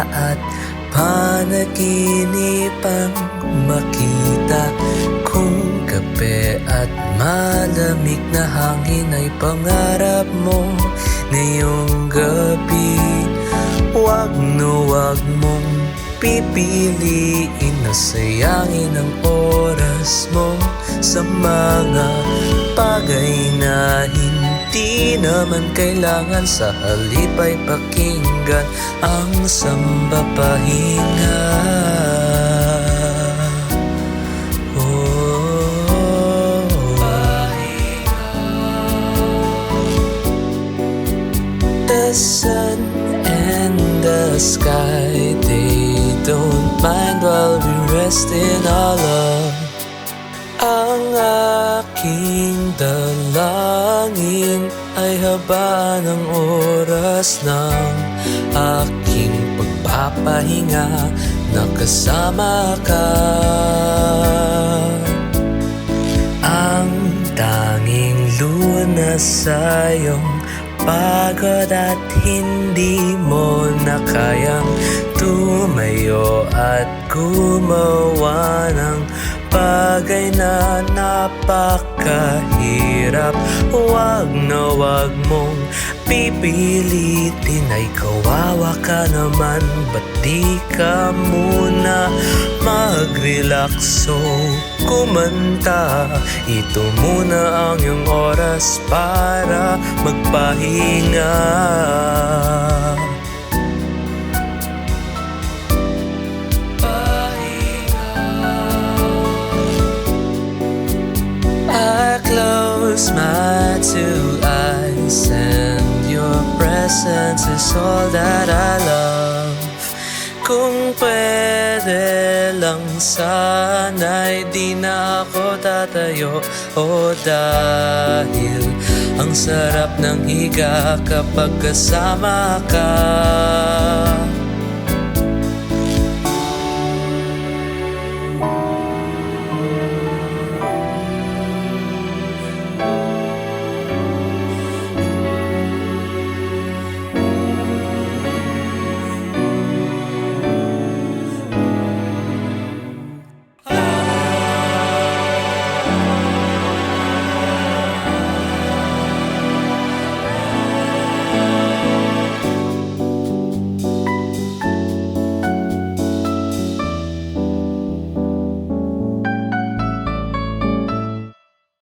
at panaginipang makita. Kung kape at malamig na hangin ay pangarap mo ngayong gabi, huwag mong pipiliin na sayangin ang oras mo sa mga bagay na hindi naman kailangan. Sa halip ay pakinggan ang sambapahinga. The sun and the sky, they don't mind while we rest in our love. Ang aking dalangin ay haba ng oras ng aking pagpapahinga na kasama ka. Ang tanging lunas sa iyong pagod at hindi mo na kayang tumayo at gumawa ng bagay na napakahirap. Huwag mong pipilitin, ay kawawa ka naman. Ba't di ka muna mag-relax o kumanta? Ito muna ang iyong oras para magpahinga. I close my two eyes and your presence is all that I love. Kung pwede lang sana'y di na ako tatayo. Dahil ang sarap ng higa kapag kasama ka.